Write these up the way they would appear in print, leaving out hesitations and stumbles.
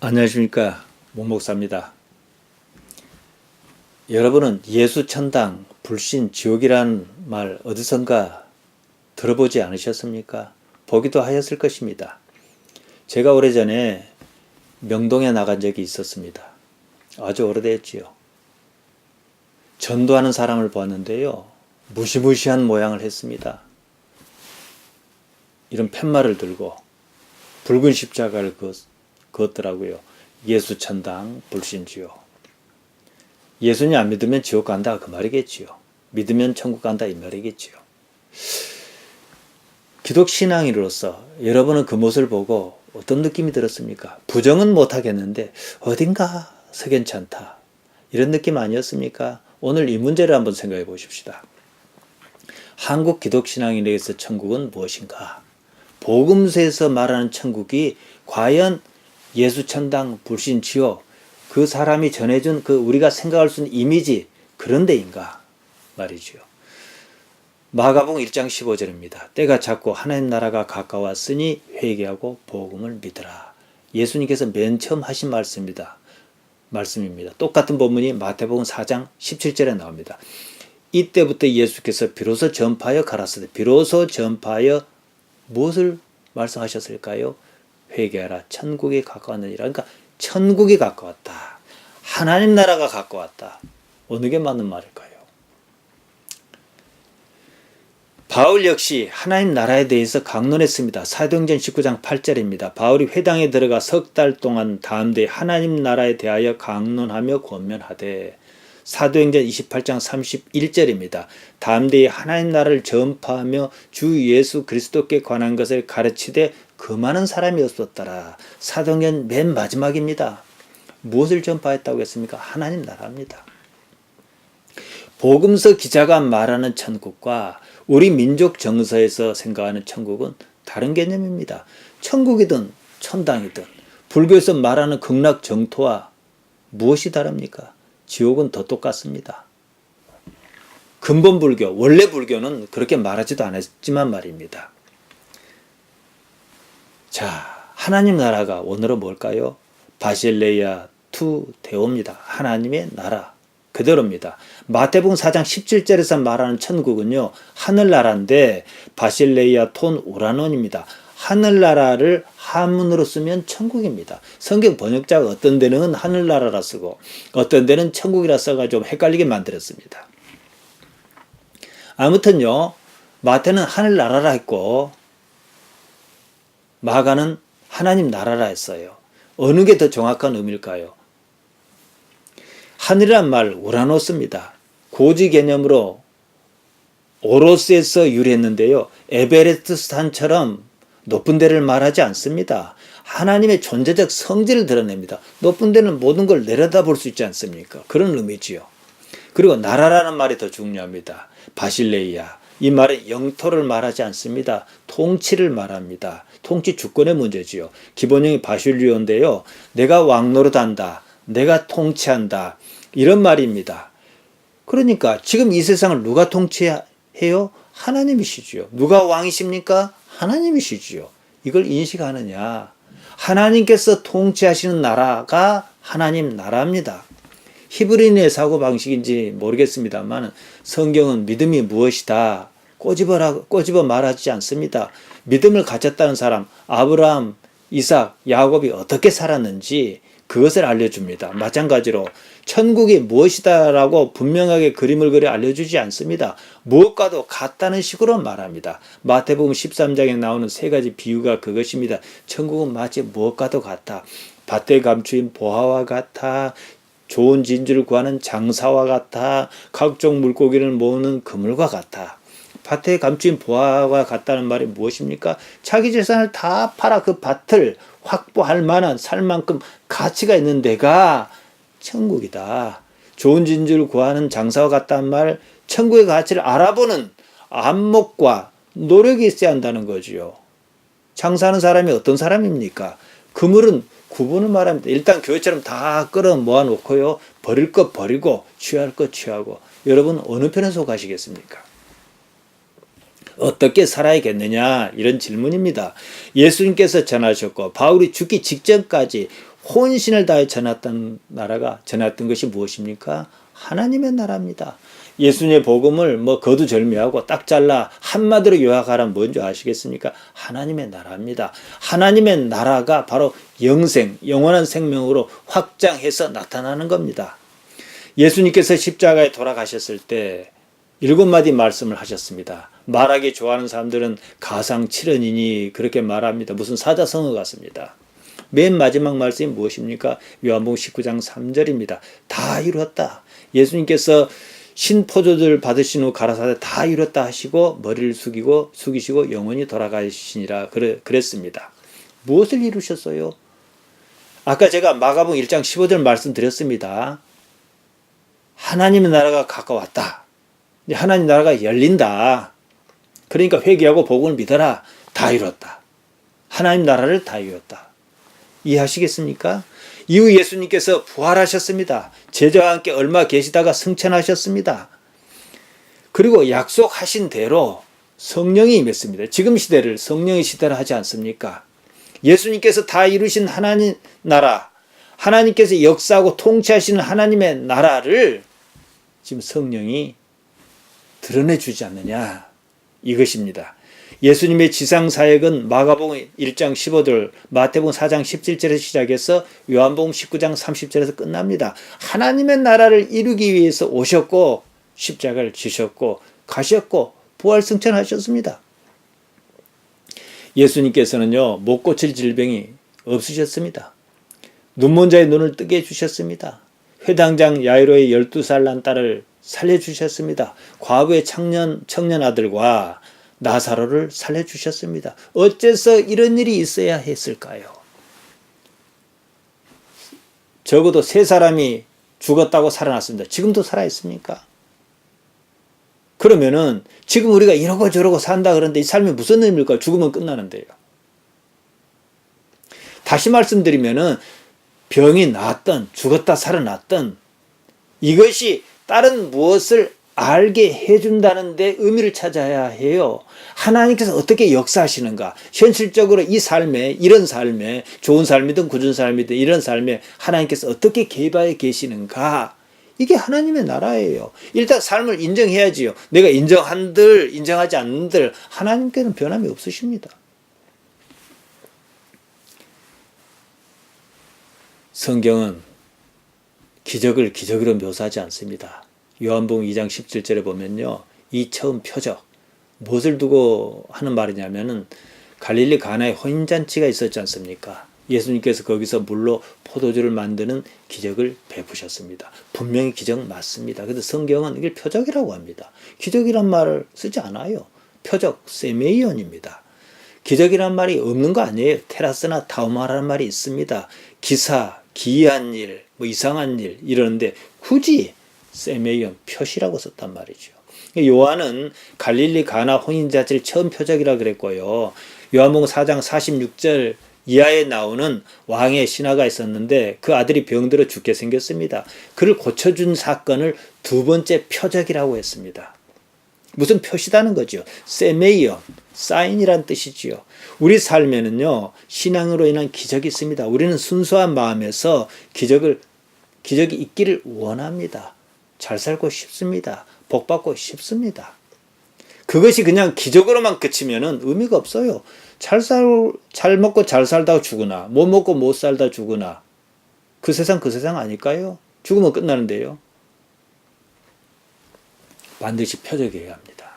안녕하십니까, 목목사입니다. 여러분은 예수, 천당, 불신, 지옥이라는 말 어디선가 들어보지 않으셨습니까? 보기도 하였을 것입니다. 제가 오래전에 명동에 나간 적이 있었습니다. 아주 오래됐지요. 전도하는 사람을 보았는데요, 무시무시한 모양을 했습니다. 이런 팻말을 들고 붉은 십자가를 그었더라고요. 예수, 천당, 불신, 지옥. 예수님 안 믿으면 지옥 간다 그 말이겠지요. 믿으면 천국 간다 이 말이겠지요. 기독신앙인으로서 여러분은 그 모습을 보고 어떤 느낌이 들었습니까? 부정은 못하겠는데 어딘가 석연찮다, 이런 느낌 아니었습니까? 오늘 이 문제를 한번 생각해 보십시다. 한국 기독신앙인에게서 천국은 무엇인가? 복음서에서 말하는 천국이 과연 예수, 천당, 불신, 지옥, 그 사람이 전해준 그 우리가 생각할 수 있는 이미지, 그런 데인가 말이죠. 마가복음 1장 15절입니다. 때가 찼고 하나님 나라가 가까웠으니 회개하고 복음을 믿으라. 예수님께서 맨 처음 하신 말씀입니다. 똑같은 본문이 마태복음 4장 17절에 나옵니다. 이때부터 예수께서 비로소 전파하여 가라사대. 비로소 전파하여 무엇을 말씀하셨을까요? 회개하라, 천국이 가까웠느니라. 그러니까 천국이 가까웠다, 하나님 나라가 가까웠다. 어느 게 맞는 말일까요? 바울 역시 하나님 나라에 대해서 강론했습니다. 사도행전 19장 8절입니다. 바울이 회당에 들어가 석 달 동안 담대히 하나님 나라에 대하여 강론하며 권면하되. 사도행전 28장 31절입니다. 담대히 하나님 나라를 전파하며 주 예수 그리스도께 관한 것을 가르치되 그 많은 사람이 없었더라. 사도행전 맨 마지막입니다. 무엇을 전파했다고 했습니까? 하나님 나라입니다. 복음서 기자가 말하는 천국과 우리 민족 정서에서 생각하는 천국은 다른 개념입니다. 천국이든 천당이든 불교에서 말하는 극락 정토와 무엇이 다릅니까? 지옥은 더 똑같습니다. 근본 불교, 원래 불교는 그렇게 말하지도 않았지만 말입니다. 자, 하나님 나라가 오늘은 뭘까요? 바실레이아 투 데오입니다. 하나님의 나라 그대로입니다. 마태복음 4장 17절에서 말하는 천국은요, 하늘나라인데 바실레이아 톤 오라논입니다. 하늘나라를 한문으로 쓰면 천국입니다. 성경 번역자가 어떤 데는 하늘나라라 쓰고 어떤 데는 천국이라 써가 좀 헷갈리게 만들었습니다. 아무튼요, 마태는 하늘나라라 했고 마가는 하나님 나라라 했어요. 어느 게 더 정확한 의미일까요? 하늘이란 말 우라노스입니다. 고지 개념으로 오로스에서 유래했는데요, 에베레스트 산처럼 높은 데를 말하지 않습니다. 하나님의 존재적 성질을 드러냅니다. 높은 데는 모든 걸 내려다볼 수 있지 않습니까? 그런 의미지요. 그리고 나라라는 말이 더 중요합니다. 바실레이아, 이 말은 영토를 말하지 않습니다. 통치를 말합니다. 통치 주권의 문제지요. 기본형이 바실리오인데요, 내가 왕노릇한다, 내가 통치한다, 이런 말입니다. 그러니까 지금 이 세상을 누가 통치해요? 하나님이시지요. 누가 왕이십니까? 하나님이시지요. 이걸 인식하느냐? 하나님께서 통치하시는 나라가 하나님 나라입니다. 히브리인의 사고방식인지 모르겠습니다만 성경은 믿음이 무엇이다 꼬집어 말하지 않습니다. 믿음을 가졌다는 사람 아브라함, 이삭, 야곱이 어떻게 살았는지 그것을 알려줍니다. 마찬가지로 천국이 무엇이다라고 분명하게 그림을 그려 알려주지 않습니다. 무엇과도 같다는 식으로 말합니다. 마태복음 13장에 나오는 세 가지 비유가 그것입니다. 천국은 마치 무엇과도 같다. 밭에 감추인 보화와 같아. 좋은 진주를 구하는 장사와 같아. 각종 물고기를 모으는 그물과 같아. 밭에 감추인 보화와 같다는 말이 무엇입니까? 자기 재산을 다 팔아 그 밭을 확보할 만한, 살 만큼 가치가 있는 데가 천국이다. 좋은 진주를 구하는 장사와 같다는 말, 천국의 가치를 알아보는 안목과 노력이 있어야 한다는 거지요. 장사하는 사람이 어떤 사람입니까? 그물은 구분을 말합니다. 일단 교회처럼 다 끌어 모아놓고요, 버릴 것 버리고 취할 것 취하고. 여러분 어느 편에 속하시겠습니까? 어떻게 살아야겠느냐, 이런 질문입니다. 예수님께서 전하셨고 바울이 죽기 직전까지 혼신을 다해 전했던 나라가 전했던 것이 무엇입니까? 하나님의 나라입니다. 예수님의 복음을 거두절미하고 딱 잘라 한마디로 요약하라면 뭔지 아시겠습니까? 하나님의 나라입니다. 하나님의 나라가 바로 영원한 생명으로 확장해서 나타나는 겁니다. 예수님께서 십자가에 돌아가셨을 때 7마디 말씀을 하셨습니다. 말하기 좋아하는 사람들은 가상칠언이니 그렇게 말합니다. 무슨 사자성어 같습니다. 맨 마지막 말씀이 무엇입니까? 요한복음 19장 3절입니다. 다 이루었다. 예수님께서 신포도주를 받으신 후 가라사대 다 이뤘다 하시고 머리를 숙이시고 영원히 돌아가시니라 그랬습니다. 무엇을 이루셨어요? 아까 제가 마가복음 1장 15절 말씀드렸습니다. 하나님의 나라가 가까웠다. 하나님 나라가 열린다. 그러니까 회개하고 복음을 믿어라. 다 이뤘다. 하나님 나라를 다 이뤘다. 이해하시겠습니까? 이후 예수님께서 부활하셨습니다. 제자와 함께 얼마 계시다가 승천하셨습니다. 그리고 약속하신 대로 성령이 임했습니다. 지금 시대를 성령의 시대라 하지 않습니까? 예수님께서 다 이루신 하나님 나라, 하나님께서 역사하고 통치하시는 하나님의 나라를 지금 성령이 드러내주지 않느냐, 이것입니다. 예수님의 지상사역은 마가복음 1장 15절, 마태복음 4장 17절에서 시작해서 요한복음 19장 30절에서 끝납니다. 하나님의 나라를 이루기 위해서 오셨고 십자가를 지셨고 가셨고 부활승천하셨습니다. 예수님께서는요, 못 고칠 질병이 없으셨습니다. 눈먼 자의 눈을 뜨게 해주셨습니다. 회당장 야이로의 12살 난 딸을 살려주셨습니다. 과부의 청년 아들과 나사로를 살려주셨습니다. 어째서 이런 일이 있어야 했을까요? 적어도 3사람이 죽었다고 살아났습니다. 지금도 살아있습니까? 그러면은 지금 우리가 이러고 저러고 산다 그러는데 이 삶이 무슨 의미일까요? 죽으면 끝나는데요. 다시 말씀드리면은 병이 나았던 죽었다 살아났던 이것이 다른 무엇을 알게 해준다는 데 의미를 찾아야 해요. 하나님께서 어떻게 역사하시는가? 현실적으로 이 삶에, 이런 삶에, 좋은 삶이든 굳은 삶이든 이런 삶에 하나님께서 어떻게 개입하여 계시는가? 이게 하나님의 나라예요. 일단 삶을 인정해야지요. 내가 인정한들, 인정하지 않는들 하나님께는 변함이 없으십니다. 성경은 기적을 기적으로 묘사하지 않습니다. 요한복음 2장 17절에 보면요, 이 처음 표적, 무엇을 두고 하는 말이냐면은 갈릴리 가나의 혼인잔치가 있었지 않습니까? 예수님께서 거기서 물로 포도주를 만드는 기적을 베푸셨습니다. 분명히 기적 맞습니다. 그런데 성경은 이걸 표적이라고 합니다. 기적이란 말을 쓰지 않아요. 표적, 세메이온입니다. 기적이란 말이 없는 거 아니에요. 테라스나 타우마라는 말이 있습니다. 기사, 기이한 일, 이상한 일 이러는데 굳이 세메이온, 표시라고 썼단 말이죠. 요한은 갈릴리 가나 혼인잔치를 처음 표적이라 그랬고요. 요한복음 4장 46절 이하에 나오는 왕의 신하가 있었는데 그 아들이 병들어 죽게 생겼습니다. 그를 고쳐준 사건을 2번째 표적이라고 했습니다. 무슨 표시다는 거죠. 세메이온, 사인이란 뜻이지요. 우리 삶에는요, 신앙으로 인한 기적이 있습니다. 우리는 순수한 마음에서 기적이 있기를 원합니다. 잘 살고 싶습니다. 복 받고 싶습니다. 그것이 그냥 기적으로만 그치면은 의미가 없어요. 잘 먹고 잘 살다가 죽으나, 못 먹고 못 살다 죽으나, 그 세상 아닐까요? 죽으면 끝나는데요. 반드시 표적이어야 합니다.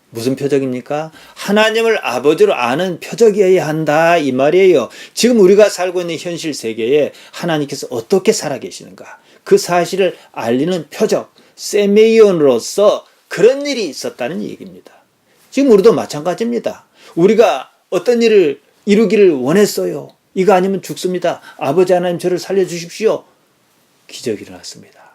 무슨 표적입니까? 하나님을 아버지로 아는 표적이어야 한다, 이 말이에요. 지금 우리가 살고 있는 현실 세계에 하나님께서 어떻게 살아계시는가, 그 사실을 알리는 표적, 세메이온으로서 그런 일이 있었다는 얘기입니다. 지금 우리도 마찬가지입니다. 우리가 어떤 일을 이루기를 원했어요. 이거 아니면 죽습니다. 아버지 하나님 저를 살려주십시오. 기적이 일어났습니다.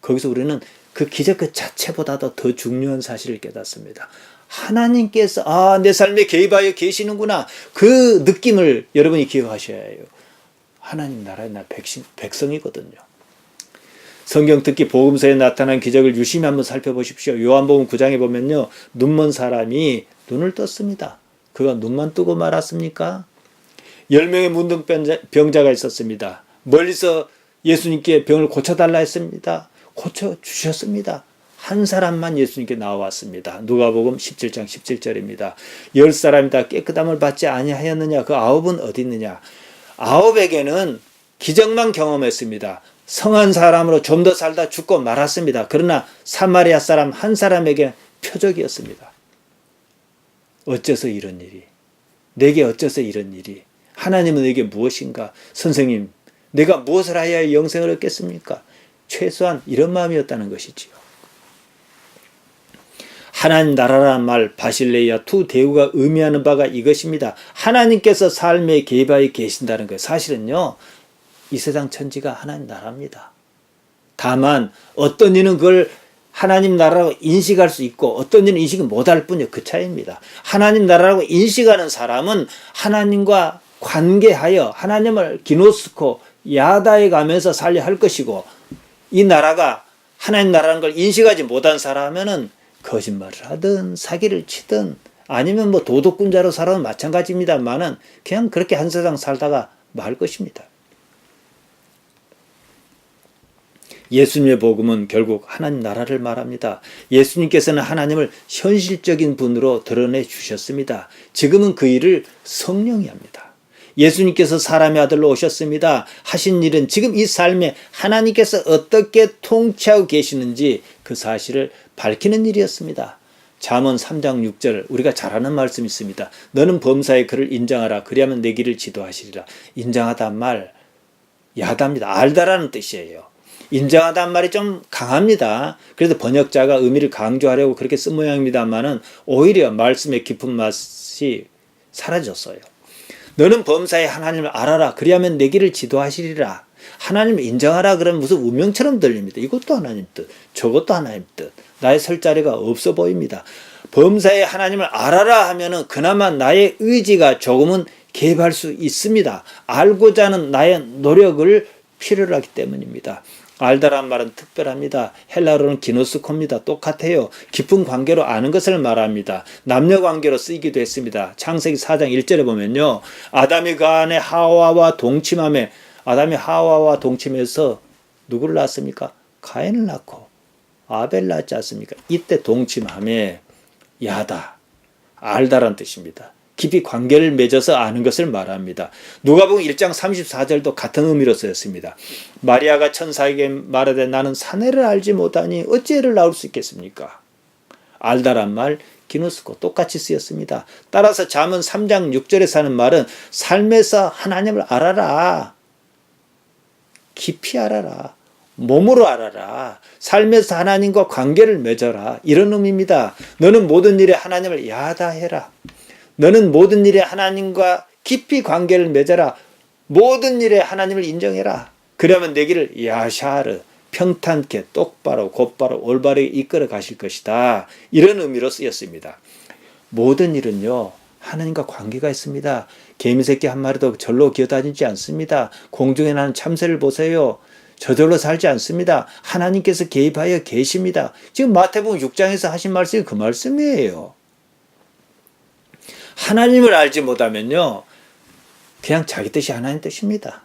거기서 우리는 그 기적 그 자체보다도 더 중요한 사실을 깨닫습니다. 하나님께서 내 삶에 개입하여 계시는구나. 그 느낌을 여러분이 기억하셔야 해요. 하나님 나라의 백성이거든요. 성경 특히 복음서에 나타난 기적을 유심히 한번 살펴보십시오. 요한복음 9장에 보면요, 눈먼 사람이 눈을 떴습니다. 그가 눈만 뜨고 말았습니까? 10명의 문둥병자가 있었습니다. 멀리서 예수님께 병을 고쳐달라 했습니다. 고쳐주셨습니다. 한 사람만 예수님께 나와왔습니다. 누가복음 17장 17절입니다. 10사람이 다 깨끗함을 받지 아니하였느냐? 그 9은 어디 있느냐? 9에게는 기적만 경험했습니다. 성한 사람으로 좀 더 살다 죽고 말았습니다. 그러나 사마리아 사람 한 사람에게 표적이었습니다. 어째서 이런 일이? 내게 어째서 이런 일이? 하나님은 내게 무엇인가? 선생님, 내가 무엇을 하여야 영생을 얻겠습니까? 최소한 이런 마음이었다는 것이지요. 하나님 나라라는 말 바실레이아 투 데우가 의미하는 바가 이것입니다. 하나님께서 삶에 개입하여 계신다는 거예요. 사실은요, 이 세상 천지가 하나님 나라입니다. 다만 어떤 이는 그걸 하나님 나라라고 인식할 수 있고 어떤 이는 인식을 못할 뿐이요. 그 차이입니다. 하나님 나라라고 인식하는 사람은 하나님과 관계하여 하나님을 기노스코 야다에 가면서 살려 할 것이고, 이 나라가 하나님 나라라는 걸 인식하지 못한 사람은 거짓말을 하든 사기를 치든 아니면 뭐 도덕군자로 살아도 마찬가지입니다만은 그냥 그렇게 한 세상 살다가 말 것입니다. 예수님의 복음은 결국 하나님 나라를 말합니다. 예수님께서는 하나님을 현실적인 분으로 드러내 주셨습니다. 지금은 그 일을 성령이 합니다. 예수님께서 사람의 아들로 오셨습니다. 하신 일은 지금 이 삶에 하나님께서 어떻게 통치하고 계시는지 그 사실을 밝히는 일이었습니다. 잠언 3장 6절 우리가 잘 아는 말씀이 있습니다. 너는 범사의 그를 인정하라. 그리하면 내 길을 지도하시리라. 인정하단 말 야답니다. 알다라는 뜻이에요. 인정하단 말이 좀 강합니다. 그래서 번역자가 의미를 강조하려고 그렇게 쓴 모양입니다만은 오히려 말씀의 깊은 맛이 사라졌어요. 너는 범사에 하나님을 알아라. 그리하면 내 길을 지도하시리라. 하나님을 인정하라 그러면 무슨 운명처럼 들립니다. 이것도 하나님 뜻, 저것도 하나님 뜻. 나의 설 자리가 없어 보입니다. 범사에 하나님을 알아라 하면은 그나마 나의 의지가 조금은 개입할 수 있습니다. 알고자 하는 나의 노력을 필요로 하기 때문입니다. 알다란 말은 특별합니다. 헬라어로는 기노스코입니다. 똑같아요. 깊은 관계로 아는 것을 말합니다. 남녀 관계로 쓰이기도 했습니다. 창세기 4장 1절에 보면요. 아담이 그 안에 하와와 동침함에 아담이 하와와 동침해서 누구를 낳았습니까? 가인을 낳고 아벨 낳지 않습니까? 이때 동침함에 야다, 알다란 뜻입니다. 깊이 관계를 맺어서 아는 것을 말합니다. 누가복음 1장 34절도 같은 의미로 쓰였습니다. 마리아가 천사에게 말하되 나는 사내를 알지 못하니 어찌 애를 낳을 수 있겠습니까? 알다란 말 기노스코 똑같이 쓰였습니다. 따라서 잠언 3장 6절에서 하는 말은 삶에서 하나님을 알아라. 깊이 알아라. 몸으로 알아라. 삶에서 하나님과 관계를 맺어라. 이런 의미입니다. 너는 모든 일에 하나님을 야다해라. 너는 모든 일에 하나님과 깊이 관계를 맺어라. 모든 일에 하나님을 인정해라. 그러면 내 길을 야샤르, 평탄케, 똑바로, 곧바로, 올바르게 이끌어 가실 것이다. 이런 의미로 쓰였습니다. 모든 일은요, 하나님과 관계가 있습니다. 개미새끼 한 마리도 절로 기어다니지 않습니다. 공중에 나는 참새를 보세요. 저절로 살지 않습니다. 하나님께서 개입하여 계십니다. 지금 마태복음 6장에서 하신 말씀이 그 말씀이에요. 하나님을 알지 못하면요, 그냥 자기 뜻이 하나님 뜻입니다.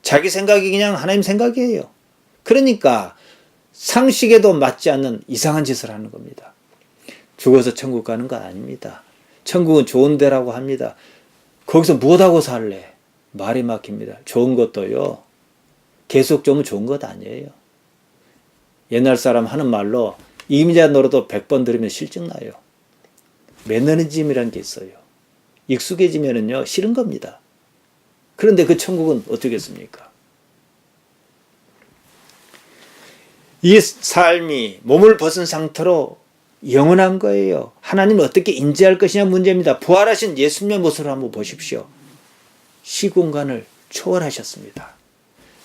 자기 생각이 그냥 하나님 생각이에요. 그러니까 상식에도 맞지 않는 이상한 짓을 하는 겁니다. 죽어서 천국 가는 거 아닙니다. 천국은 좋은 데라고 합니다. 거기서 무엇하고 살래? 말이 막힙니다. 좋은 것도요, 계속 좋으면 좋은 것 아니에요. 옛날 사람 하는 말로 이미자 노래도 100번 들으면 실증 나요. 매너리즘이라는 게 있어요. 익숙해지면은요, 싫은 겁니다. 그런데 그 천국은 어떻겠습니까? 이 삶이 몸을 벗은 상태로 영원한 거예요. 하나님을 어떻게 인지할 것이냐 문제입니다. 부활하신 예수님의 모습을 한번 보십시오. 시공간을 초월하셨습니다.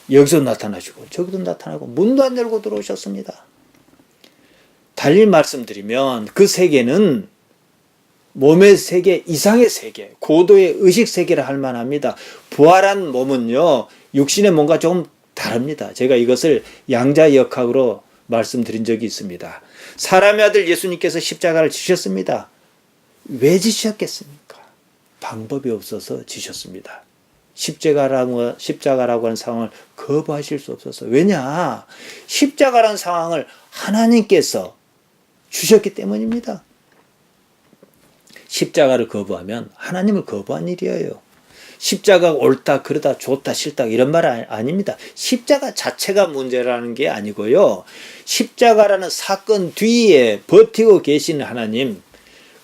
여기서 나타나시고 저기도 나타나고 문도 안 열고 들어오셨습니다. 달리 말씀드리면 그 세계는 몸의 세계 이상의 세계, 고도의 의식 세계를 할 만합니다. 부활한 몸은요, 육신의 몸과 조금 다릅니다. 제가 이것을 양자역학으로 말씀드린 적이 있습니다. 사람의 아들 예수님께서 십자가를 지셨습니다. 왜 지셨겠습니까? 방법이 없어서 지셨습니다. 십자가라고 하는 상황을 거부하실 수 없어서. 왜냐? 십자가라는 상황을 하나님께서 주셨기 때문입니다. 십자가를 거부하면 하나님을 거부한 일이에요. 십자가가 옳다, 그러다, 좋다, 싫다 이런 말 아닙니다. 십자가 자체가 문제라는 게 아니고요. 십자가라는 사건 뒤에 버티고 계시는 하나님,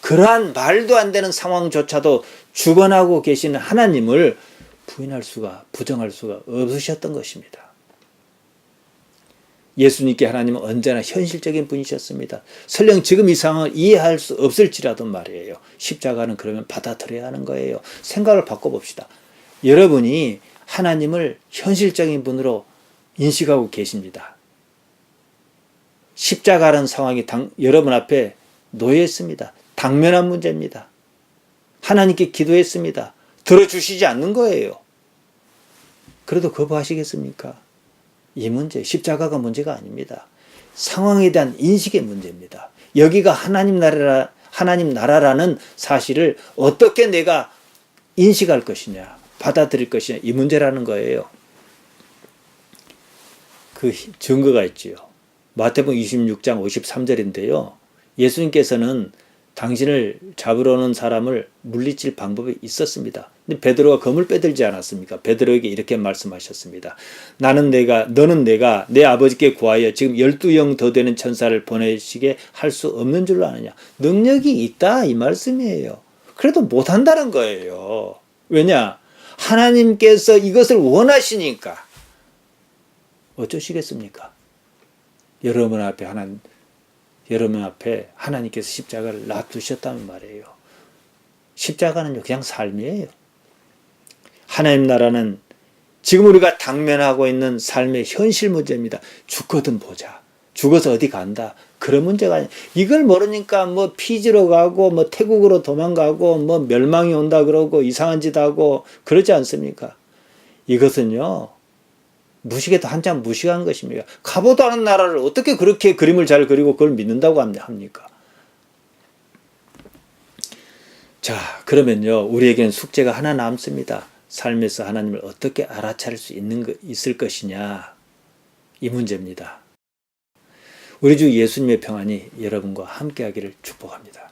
그러한 말도 안 되는 상황조차도 주관하고 계시는 하나님을 부정할 수가 없으셨던 것입니다. 예수님께 하나님은 언제나 현실적인 분이셨습니다. 설령 지금 이 상황을 이해할 수 없을지라도 말이에요. 십자가는 그러면 받아들여야 하는 거예요. 생각을 바꿔봅시다. 여러분이 하나님을 현실적인 분으로 인식하고 계십니다. 십자가라는 상황이 여러분 앞에 놓여 있습니다. 당면한 문제입니다. 하나님께 기도했습니다. 들어주시지 않는 거예요. 그래도 거부하시겠습니까? 이 문제, 십자가가 문제가 아닙니다. 상황에 대한 인식의 문제입니다. 여기가 하나님 나라라는 사실을 어떻게 내가 인식할 것이냐, 받아들일 것이냐, 이 문제라는 거예요. 그 증거가 있지요. 마태복음 26장 53절인데요. 예수님께서는 당신을 잡으러 오는 사람을 물리칠 방법이 있었습니다. 근데 베드로가 검을 빼들지 않았습니까? 베드로에게 이렇게 말씀하셨습니다. 너는 내가 내 아버지께 구하여 지금 12영 더 되는 천사를 보내시게 할 수 없는 줄로 아느냐. 능력이 있다 이 말씀이에요. 그래도 못한다는 거예요. 왜냐? 하나님께서 이것을 원하시니까. 어쩌시겠습니까? 여러분 앞에 하나님께서 십자가를 놔두셨다는 말이에요. 십자가는요, 그냥 삶이에요. 하나님 나라는 지금 우리가 당면하고 있는 삶의 현실 문제입니다. 죽거든 보자. 죽어서 어디 간다. 그런 문제가 아니에요. 이걸 모르니까 뭐 피지로 가고 뭐 태국으로 도망가고 뭐 멸망이 온다 그러고 이상한 짓 하고 그러지 않습니까? 이것은요, 무식에도 한참 무식한 것입니다. 가보도 않은 나라를 어떻게 그렇게 그림을 잘 그리고 그걸 믿는다고 합니까? 자, 그러면요, 우리에게는 숙제가 하나 남습니다. 삶에서 하나님을 어떻게 알아차릴 수 있을 것이냐, 이 문제입니다. 우리 주 예수님의 평안이 여러분과 함께하기를 축복합니다.